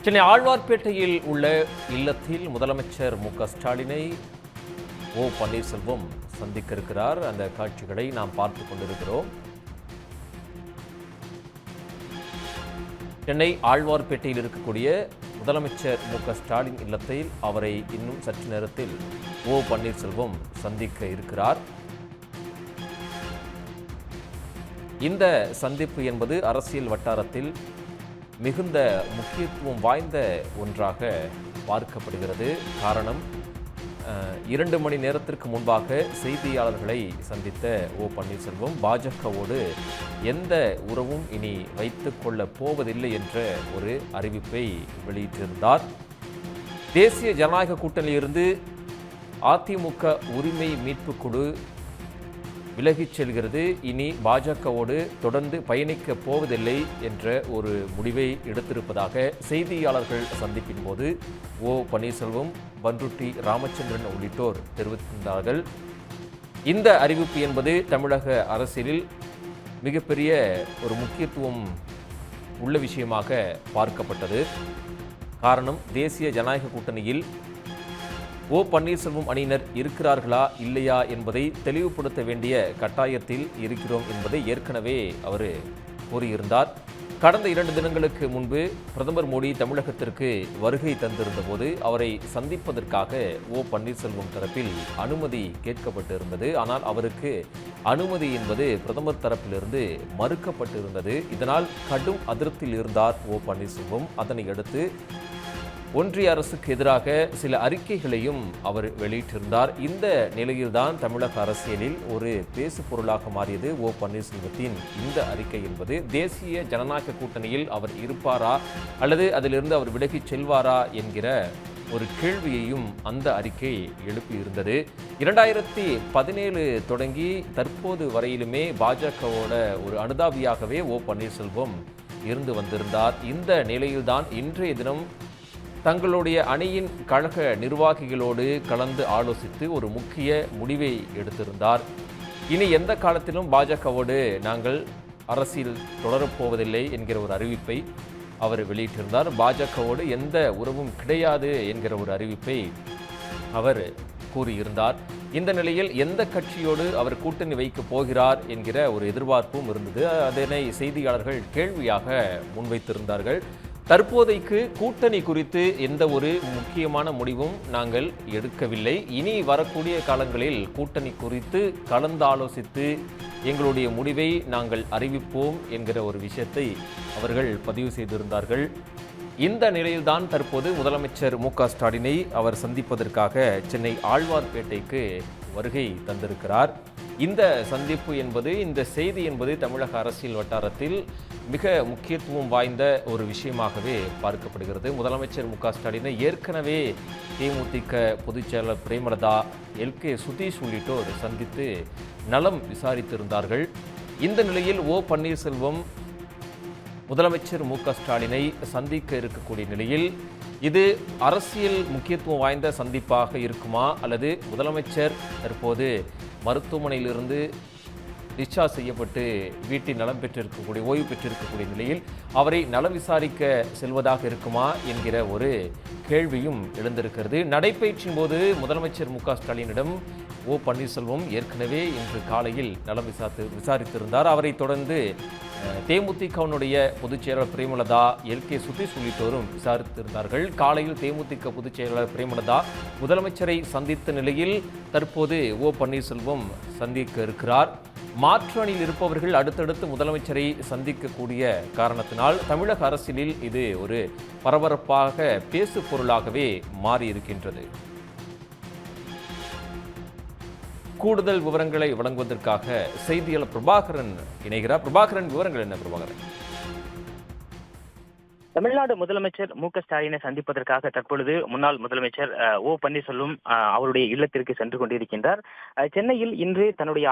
சென்னை ஆழ்வார்பேட்டையில் உள்ள இல்லத்தில் முதலமைச்சர் மு.க.ஸ்டாலினை பன்னீர்செல்வம் சந்திக்க இருக்கிறார். அந்த காட்சிகளை நாம் பார்த்துக் கொண்டிருக்கிறோம். சென்னை ஆழ்வார்பேட்டையில் இருக்கக்கூடிய முதலமைச்சர் மு.க.ஸ்டாலின் இல்லத்தில் அவரை இன்னும் சற்று நேரத்தில் பன்னீர்செல்வம் சந்திக்க இருக்கிறார். இந்த சந்திப்பு என்பது அரசியல் வட்டாரத்தில் மிகுந்த முக்கியத்துவம் வாய்ந்த ஒன்றாக பார்க்கப்படுகிறது. காரணம், 2 மணி நேரத்திற்கு முன்பாக செய்தியாளர்களை சந்தித்த பன்னீர்செல்வம் பாஜகவோடு எந்த உறவும் இனி வைத்துக் கொள்ளப் போவதில்லை என்ற ஒரு அறிவிப்பை வெளியிட்டிருந்தார். தேசிய ஜனநாயக கூட்டணியிலிருந்து அதிமுக உரிமை மீட்புக் குழு விலகிச் செல்கிறது. இனி பாஜகவோடு தொடர்ந்து பயணிக்கப் போவதில்லை என்ற ஒரு முடிவை எடுத்திருப்பதாக செய்தியாளர்கள் சந்திப்பின் போது பன்னீர்செல்வம், பண்ருட்டி ராமச்சந்திரன் உள்ளிட்டோர் தெரிவித்திருந்தார்கள். இந்த அறிவிப்பு என்பது தமிழக அரசியலில் மிகப்பெரிய ஒரு முக்கியத்துவம் உள்ள விஷயமாக பார்க்கப்பட்டது. காரணம், தேசிய ஜனநாயக கூட்டணியில் பன்னீர்செல்வம் அணியினர் இருக்கிறார்களா இல்லையா என்பதை தெளிவுபடுத்த வேண்டிய கட்டாயத்தில் இருக்கிறோம் என்பதை ஏற்கனவே அவர் கூறியிருந்தார். கடந்த 2 தினங்களுக்கு முன்பு பிரதமர் மோடி தமிழகத்திற்கு வருகை தந்திருந்த போது அவரை சந்திப்பதற்காக பன்னீர்செல்வம் தரப்பில் அனுமதி கேட்கப்பட்டிருந்தது. ஆனால் அவருக்கு அனுமதி என்பது பிரதமர் தரப்பிலிருந்து மறுக்கப்பட்டிருந்தது. இதனால் கடும் அதிருப்தியில் இருந்தார் பன்னீர்செல்வம். அதனை அடுத்து ஒன்றிய அரசுக்கு எதிராக சில அறிக்கைகளையும் அவர் வெளியிட்டிருந்தார். இந்த நிலையில்தான் தமிழக அரசியலில் ஒரு பேசு பொருளாக மாறியது பன்னீர்செல்வத்தின் இந்த அறிக்கை என்பது. தேசிய ஜனநாயக கூட்டணியில் அவர் இருப்பாரா அல்லது அதிலிருந்து அவர் விலகிச் செல்வாரா என்கிற ஒரு கேள்வியையும் அந்த அறிக்கை எழுப்பியிருந்தது. 2017 தொடங்கி தற்போது வரையிலுமே பாஜகவோட ஒரு அனுதாபியாகவே பன்னீர்செல்வம் இருந்து வந்திருந்தார். இந்த நிலையில்தான் இன்றைய தினம் தங்களுடைய அணியின் கழக நிர்வாகிகளோடு கலந்து ஆலோசித்து ஒரு முக்கிய முடிவை எடுத்திருந்தார். இனி எந்த காலத்திலும் பாஜகவோடு நாங்கள் அரசியல் தொடரப்போவதில்லை என்கிற ஒரு அறிவிப்பை அவர் வெளியிட்டிருந்தார். பாஜகவோடு எந்த உறவும் கிடையாது என்கிற ஒரு அறிவிப்பை அவர் கூறியிருந்தார். இந்த நிலையில் எந்த கட்சியோடு அவர் கூட்டணி வைக்கப் போகிறார் என்கிற ஒரு எதிர்பார்ப்பும் இருந்தது. அதனை செய்தியாளர்கள் கேள்வியாக முன்வைத்திருந்தார்கள். தற்போதைக்கு கூட்டணி குறித்து எந்த ஒரு முக்கியமான முடிவும் நாங்கள் எடுக்கவில்லை. இனி வரக்கூடிய காலங்களில் கூட்டணி குறித்து கலந்தாலோசித்து எங்களுடைய முடிவை நாங்கள் அறிவிப்போம் என்கிற ஒரு விஷயத்தை அவர்கள் பதிவு செய்திருந்தார்கள். இந்த நிலையில்தான் தற்போது முதலமைச்சர் மு.க.ஸ்டாலினை அவர் சந்திப்பதற்காக சென்னை ஆழ்வார்பேட்டைக்கு வருகை தந்திருக்கிறார். இந்த சந்திப்பு என்பது, இந்த செய்தி என்பது தமிழக அரசியல் வட்டாரத்தில் மிக முக்கியத்துவம் வாய்ந்த ஒரு விஷயமாகவே பார்க்கப்படுகிறது. முதலமைச்சர் மு.க.ஸ்டாலினை ஏற்கனவே தேமுதிக பொதுச் செயலாளர் பிரேமலதா, எல்.கே. சுதீஷ் உள்ளிட்டோர் சந்தித்து நலம் விசாரித்திருந்தார்கள். இந்த நிலையில் பன்னீர்செல்வம் முதலமைச்சர் மு.க.ஸ்டாலினை சந்திக்க இருக்கக்கூடிய நிலையில் இது அரசியல் முக்கியத்துவம் வாய்ந்த சந்திப்பாக இருக்குமா அல்லது முதலமைச்சர் தற்போது மருத்துவமனையிலிருந்து டிஸ்சார்ஜ் செய்யப்பட்டு வீட்டில் நலம் பெற்றிருக்கக்கூடிய ஓய்வு பெற்றிருக்கக்கூடிய நிலையில் அவரை நலம் விசாரிக்க செல்வதாக இருக்குமா என்கிற ஒரு கேள்வியும் எழுந்திருக்கிறது. நடைபயிற்சியின் போது முதலமைச்சர் மு.க.ஸ்டாலினிடம் பன்னீர்செல்வம் ஏற்கனவே இன்று காலையில் நலம் விசாரித்திருந்தார். அவரை தொடர்ந்து தேமுதிகவினுடைய பொதுச் செயலாளர் பிரேமலதா, எல்.கே. சுதீஷ் உள்ளிட்டோரும் விசாரித்திருந்தார்கள். காலையில் தேமுதிக பொதுச் செயலாளர் பிரேமலதா முதலமைச்சரை சந்தித்த நிலையில் தற்போது பன்னீர்செல்வம் சந்திக்க இருக்கிறார். மாற்று அணியில் இருப்பவர்கள் அடுத்தடுத்து முதலமைச்சரை சந்திக்கக்கூடிய காரணத்தினால் தமிழக அரசியலில் இது ஒரு பரபரப்பாக பேசு பொருளாகவே மாறியிருக்கின்றது. கூடுதல் விவரங்களை வழங்குவதற்காக செய்தியாளர் பிரபாகரன் இணைகிறார். பிரபாகரன், விவரங்கள் என்ன பிரபாகரன்? தமிழ்நாடு முதலமைச்சர் மு.க.ஸ்டாலினை சந்திப்பதற்காக தற்பொழுது முன்னாள் முதலமைச்சர் பன்னீர்செல்வம் அவருடைய இல்லத்திற்கு சென்று கொண்டிருக்கின்றார். சென்னையில் இன்று தன்னுடைய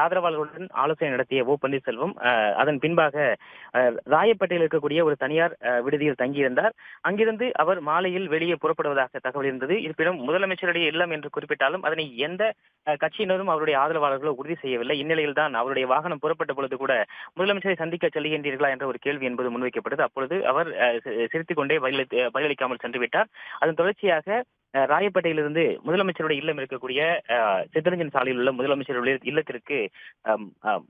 ஆதரவாளர்களுடன் ஆலோசனை நடத்திய பன்னீர்செல்வம் அதன் பின்பாக ராயப்பேட்டையில் இருக்கக்கூடிய ஒரு தனியார் விடுதியில் தங்கியிருந்தார். அங்கிருந்து அவர் மாலையில் வெளியே புறப்படுவதாக தகவல் இருந்தது. இருப்பினும் முதலமைச்சருடைய இல்லம் என்று குறிப்பிட்டாலும் அதனை எந்த கட்சியினரும் அவருடைய ஆதரவாளர்களோ உறுதி செய்யவில்லை. இந்நிலையில் தான் அவருடைய வாகனம் புறப்பட்ட பொழுது கூட முதலமைச்சரை சந்திக்க செல்கின்றீர்களா என்ற ஒரு கேள்வி என்பது முன்வைக்கப்பட்டது. அப்பொழுது அவர் சிரித்துக் கொண்டே பதிலளிக்காமல் சென்று விட்டார். அதன் தொடர்ச்சியாக ராயப்பேட்டையிலிருந்து முதலமைச்சருடைய இல்லம் இருக்கக்கூடிய சித்தரஞ்சன் சாலையில் உள்ள முதலமைச்சருடைய இல்லத்திற்கு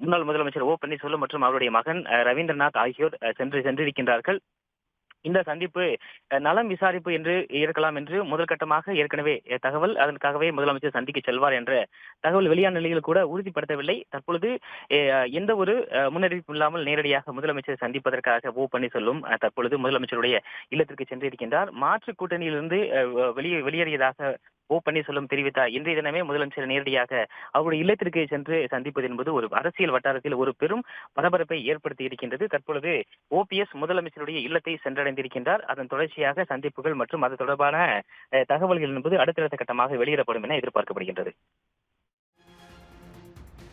முன்னாள் முதலமைச்சர் ஓ பன்னீர்செல்வம் மற்றும் அவருடைய மகன் ரவீந்திரநாத் ஆகியோர் சென்றிருக்கின்றார்கள். இந்த சந்திப்பு நலம் விசாரிப்பு என்று இருக்கலாம் என்று முதல் கட்டமாக ஏற்கனவே தகவல், அதற்காகவே முதலமைச்சர் சந்திக்க செல்வார் என்ற தகவல் வெளியான நிலையில் கூட உறுதிப்படுத்தவில்லை. தற்பொழுது எந்த ஒரு முன்னறிவிப்பு இல்லாமல் நேரடியாக முதலமைச்சர் சந்திப்பதற்காக ஓ பன்னீர்செல்வம் தற்பொழுது முதலமைச்சருடைய இல்லத்திற்கு சென்றிருக்கின்றார். மாற்று கூட்டணியிலிருந்து வெளியேறியதாக ஓ பன்னீர்செல்வம் தெரிவித்தார். இன்றைய தினமே முதலமைச்சர் நேரடியாக அவருடைய இல்லத்திற்கு சென்று சந்திப்பது என்பது ஒரு அரசியல் வட்டாரத்தில் ஒரு பெரும் பரபரப்பை ஏற்படுத்தி இருக்கின்றது. தற்பொழுது ஓபிஎஸ் முதலமைச்சருடைய இல்லத்தை சென்றடைந்திருக்கின்றார். அதன் தொடர்ச்சியாக சந்திப்புகள் மற்றும் அது தொடர்பான தகவல்கள் என்பது அடுத்தடுத்த கட்டமாக வெளியிடப்படும் என எதிர்பார்க்கப்படுகின்றது.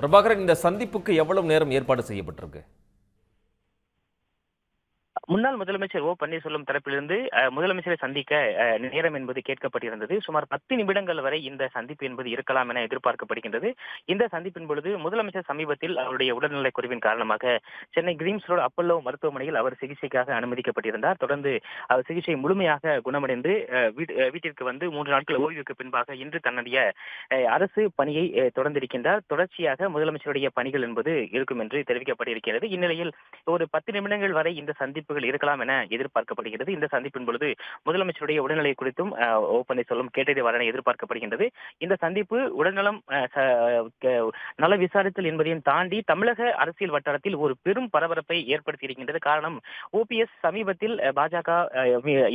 பிரபாகரன், இந்த சந்திப்புக்கு எவ்வளவு நேரம் ஏற்பாடு செய்யப்பட்டிருக்கு? முன்னாள் முதலமைச்சர் ஓ பன்னீர்செல்வம் தரப்பிலிருந்து முதலமைச்சரை சந்திக்க நேரம் என்பது கேட்கப்பட்டிருந்தது. சுமார் 10 நிமிடங்கள் வரை இந்த சந்திப்பு என்பது இருக்கலாம் என எதிர்பார்க்கப்படுகின்றது. இந்த சந்திப்பின் பொழுது முதலமைச்சர் சமீபத்தில் அவருடைய உடல்நலக் குறைவின் காரணமாக சென்னை கிரீம்ஸ் ரோடு அப்பல்லோ மருத்துவமனையில் அவர் சிகிச்சைக்காக அனுமதிக்கப்பட்டிருந்தார். தொடர்ந்து அவர் சிகிச்சை முழுமையாக குணமடைந்து வீட்டிற்கு வந்து 3 நாட்கள் ஓய்வுக்கு பின்பாக இன்று தன்னுடைய அரசு பணியை தொடர்ந்திருக்கின்றார். தொடர்ச்சியாக முதலமைச்சருடைய பணிகள் என்பது இருக்கும் என்று தெரிவிக்கப்பட்டிருக்கிறது. இந்நிலையில் ஒரு 10 நிமிடங்கள் வரை இந்த சந்திப்புகள் இருக்கலாம் என எதிர்பார்க்கப்படுகிறது. இந்த சந்திப்பின் பொழுது முதலமைச்சருடைய உடல்நிலை குறித்தும் ஓ பன்னீர்செல்வம் கேட்டறிவார் என எதிர்பார்க்கப்படுகின்றது. இந்த சந்திப்பு உடல்நலம் நல விசாரித்தல் என்பதையும் தாண்டி தமிழக அரசியல் வட்டாரத்தில் ஒரு பெரும் பரபரப்பை ஏற்படுத்தி இருக்கின்றது. காரணம், ஓபிஎஸ் சமீபத்தில் பாஜக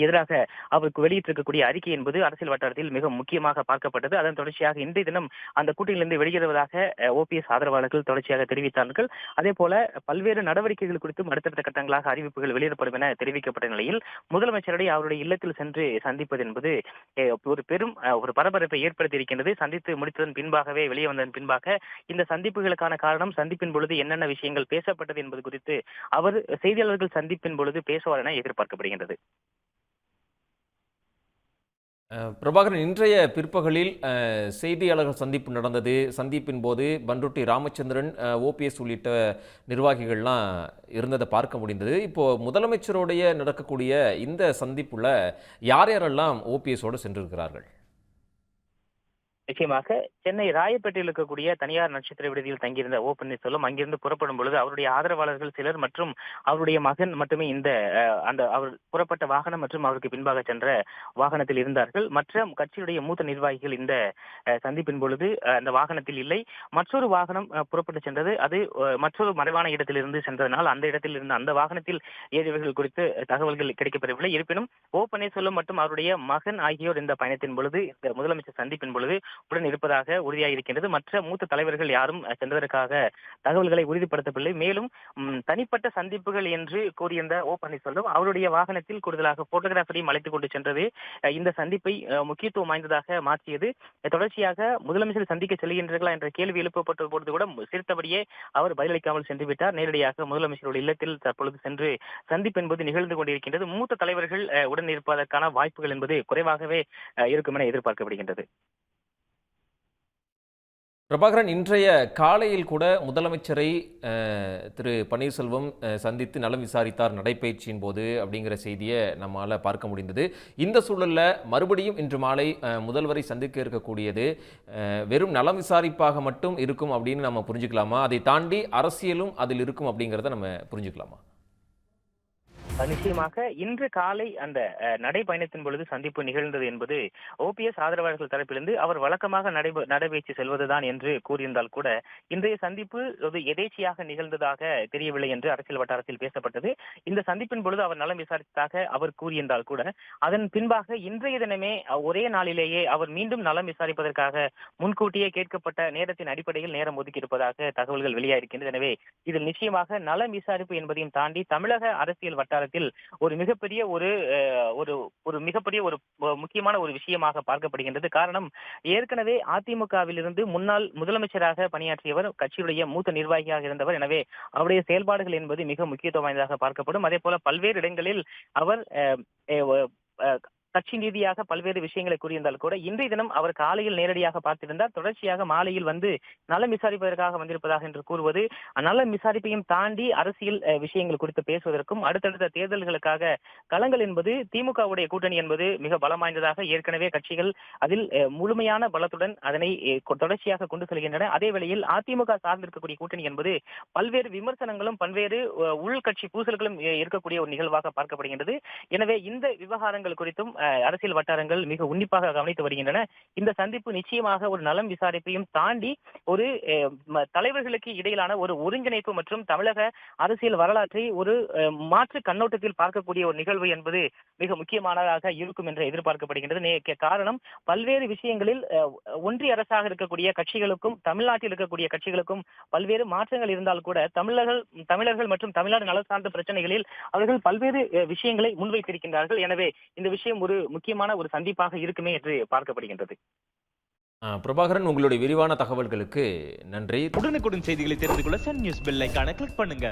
எதிராக அவருக்கு வெளியிட்டிருக்கக்கூடிய அறிக்கை என்பது அரசியல் வட்டாரத்தில் மிக முக்கியமாக பார்க்கப்பட்டது. அதன் தொடர்ச்சியாக இன்றைய தினம் அந்த கூட்டணியிலிருந்து வெளியேறுவதாக ஓபிஎஸ் ஆதரவாளர்கள் தொடர்ச்சியாக தெரிவித்தார்கள். அதே போல பல்வேறு நடவடிக்கைகள் குறித்தும் அடுத்தடுத்த கட்டங்களாக அறிவிப்புகள் வெளியிடப்படும் என தெரிவிக்கப்பட்ட நிலையில் முதலமைச்சருடைய அவருடைய இல்லத்தில் சென்று சந்திப்பது என்பது ஒரு பெரும் ஒரு பரபரப்பை ஏற்படுத்தி இருக்கின்றது. சந்தித்து முடித்ததன் பின்பாகவே வெளியே வந்ததன் பின்பாக இந்த சந்திப்புகளுக்கான காரணம், சந்திப்பின் பொழுது என்னென்ன விஷயங்கள் பேசப்பட்டது என்பது குறித்து அவர் செய்தியாளர்கள் சந்திப்பின் பொழுது பேசுவார் என எதிர்பார்க்கப்படுகின்றது. பிரபாகரன், இன்றைய பிற்பகலில் செய்தியாளர்கள் சந்திப்பு நடந்தது. சந்திப்பின் போது பண்ருட்டி ராமச்சந்திரன், ஓபிஎஸ் உள்ளிட்ட நிர்வாகிகள்லாம் இருந்ததை பார்க்க முடிந்தது. இப்போ முதலமைச்சரோடைய நடக்கக்கூடிய இந்த சந்திப்புல யார் யாரெல்லாம் ஓபிஎஸோடு சென்றிருக்கிறார்கள்? நிச்சயமாக சென்னை ராயப்பேட்டையில் இருக்கக்கூடிய தனியார் நட்சத்திர விடுதியில் தங்கியிருந்த ஓ பன்னீர்செல்வம் அங்கிருந்து புறப்படும் பொழுது அவருடைய ஆதரவாளர்கள் சிலர் மற்றும் அவருடைய மகன் மட்டுமே இந்த அவர் புறப்பட்ட வாகனம் மற்றும் அவருக்கு பின்பாக சென்ற வாகனத்தில் இருந்தார்கள். மற்ற கட்சியுடைய மூத்த நிர்வாகிகள் இந்த சந்திப்பின் பொழுது அந்த வாகனத்தில் இல்லை. மற்றொரு வாகனம் புறப்பட்டு சென்றது. அது மற்றொரு மறைவான இடத்திலிருந்து சென்றதனால் அந்த இடத்தில் இருந்த அந்த வாகனத்தில் ஏறியவர்கள் குறித்து தகவல்கள் கிடைக்கப்பெறவில்லை. இருப்பினும் ஓ பன்னீர்செல்வம் மற்றும் அவருடைய மகன் ஆகியோர் இந்த பயணத்தின் பொழுது, இந்த முதலமைச்சர் சந்திப்பின் பொழுது உடன் இருப்பதாக உறுதியாகியிருக்கின்றது. மற்ற மூத்த தலைவர்கள் யாரும் சென்றதற்காக தகவல்களை உறுதிப்படுத்தவில்லை. மேலும் தனிப்பட்ட சந்திப்புகள் என்று கூறியிருந்த ஓ பன்னீர்செல்வம் அவருடைய வாகனத்தில் கூடுதலாக போட்டோகிராஃபரையும் அழைத்துக் கொண்டு சென்றது இந்த சந்திப்பை முக்கியத்துவம் வாய்ந்ததாக மாற்றியது. தொடர்ச்சியாக முதலமைச்சர் சந்திக்க செல்கின்றீர்களா என்ற கேள்வி எழுப்பப்பட்ட பொழுது கூட சிரித்தபடியே அவர் பதிலளிக்காமல் சென்று விட்டார். நேரடியாக முதலமைச்சருடைய இல்லத்தில் தற்பொழுது சென்று சந்திப்பு என்பது நிகழ்ந்து கொண்டிருக்கின்றது. மூத்த தலைவர்கள் உடன் இருப்பதற்கான வாய்ப்புகள் என்பது குறைவாகவே இருக்கும் என எதிர்பார்க்கப்படுகின்றது. பிரபாகரன், இன்றைய காலையில் கூட முதலமைச்சரை திரு பன்னீர்செல்வம் சந்தித்து நலம் விசாரித்தார் நடைபயிற்சியின் போது அப்படிங்கிற செய்தியை நம்மால் பார்க்க முடிந்தது. இந்த சூழலில் மறுபடியும் இன்று மாலை முதல்வரை சந்திக்க இருக்கக்கூடியது வெறும் நலம் விசாரிப்பாக மட்டும் இருக்கும் அப்படின்னு நம்ம புரிஞ்சுக்கலாமா? அதை தாண்டி அரசியலும் அதில் இருக்கும் அப்படிங்கிறத நம்ம புரிஞ்சுக்கலாமா? நிச்சயமாக இன்று காலை அந்த நடைபயணத்தின் பொழுது சந்திப்பு நிகழ்ந்தது என்பது ஓபிஎஸ் ஆதரவாளர்கள் தரப்பிலிருந்து அவர் வழக்கமாக நடைபயிற்சி செல்வதுதான் என்று கூறியிருந்தால் கூட இன்றைய சந்திப்பு ஒரு எதேச்சியாக நிகழ்ந்ததாக தெரியவில்லை என்று அரசியல் வட்டாரத்தில் பேசப்பட்டது. இந்த சந்திப்பின் பொழுது அவர் நலம் விசாரித்ததாக அவர் கூறியிருந்தால் கூட அதன் பின்பாக இன்றைய தினமே ஒரே நாளிலேயே அவர் மீண்டும் நலம் விசாரிப்பதற்காக முன்கூட்டியே கேட்கப்பட்ட நேரத்தின் அடிப்படையில் நேரம் ஒதுக்கியிருப்பதாக தகவல்கள் வெளியாகிருக்கின்றது. எனவே இதில் நிச்சயமாக நலம் விசாரிப்பு என்பதையும் தாண்டி தமிழக அரசியல் வட்டாரத்தில் ஒரு மிகப்பெரிய ஒரு மிகப்பெரிய ஒரு முக்கியமான ஒரு விஷயமாக பார்க்கப்படுகின்றது. காரணம், ஏற்கனவே அதிமுகவிலிருந்து முன்னாள் முதலமைச்சராக பணியாற்றியவர், கட்சியுடைய மூத்த நிர்வாகியாக இருந்தவர். எனவே அவருடைய செயல்பாடுகள் என்பது மிக முக்கியத்துவம் வாய்ந்ததாக பார்க்கப்படும். அதே போல பல்வேறு இடங்களில் அவர் கட்சி ரீதியாக பல்வேறு விஷயங்களை கூறியிருந்தால் கூட இன்றைய தினம் அவர் காலையில் நேரடியாக பார்த்திருந்தார். தொடர்ச்சியாக மாலையில் வந்து நலம் விசாரிப்பதற்காக வந்திருப்பதாக என்று கூறுவது, நலம் விசாரிப்பையும் தாண்டி அரசியல் விஷயங்கள் குறித்து பேசுவதற்கும் அடுத்தடுத்த தேர்தல்களுக்காக களங்கள் என்பது திமுகவுடைய கூட்டணி என்பது மிக பலம் வாய்ந்ததாக ஏற்கனவே கட்சிகள் அதில் முழுமையான பலத்துடன் அதனை தொடர்ச்சியாக கொண்டு செல்கின்றன. அதே வேளையில் அதிமுக சார்ந்திருக்கக்கூடிய கூட்டணி என்பது பல்வேறு விமர்சனங்களும் பல்வேறு உள்கட்சி பூசல்களும் இருக்கக்கூடிய ஒரு நிகழ்வாக பார்க்கப்படுகின்றது. எனவே இந்த விவகாரங்கள் குறித்தும் அரசியல் வட்டாரங்கள் மிக உன்னிப்பாக கவனித்து வருகின்றன. இந்த சந்திப்பு நிச்சயமாக ஒரு நலம் விசாரிப்பையும் தாண்டி ஒரு தலைவர்களுக்கு இடையிலான ஒரு ஒருங்கிணைப்பு மற்றும் தமிழக அரசியல் வரலாற்றை ஒரு மாற்று கண்ணோட்டத்தில் பார்க்கக்கூடிய ஒரு நிகழ்வு என்பது மிக முக்கியமானதாக இருக்கும் என்று எதிர்பார்க்கப்படுகின்றது. காரணம், பல்வேறு விஷயங்களில் ஒன்றிய அரசாக இருக்கக்கூடிய கட்சிகளுக்கும் தமிழ்நாட்டில் இருக்கக்கூடிய கட்சிகளுக்கும் பல்வேறு மாற்றங்கள் இருந்தால் கூட தமிழர்கள் மற்றும் தமிழ்நாடு நல சார்ந்த பிரச்சனைகளில் அவர்கள் பல்வேறு விஷயங்களை முன்வைத்திருக்கின்றார்கள். எனவே இந்த விஷயம் ஒரு முக்கியமான ஒரு சந்திப்பாக இருக்குமே என்று பார்க்கப்படுகின்றது. பிரபாகரன், உங்களுடைய விரிவான தகவல்களுக்கு நன்றி. உடனுக்குடன் செய்திகளை தெரிந்து கொள்ள சன் நியூஸ் பெல் ஐகானை கிளிக் பண்ணுங்க.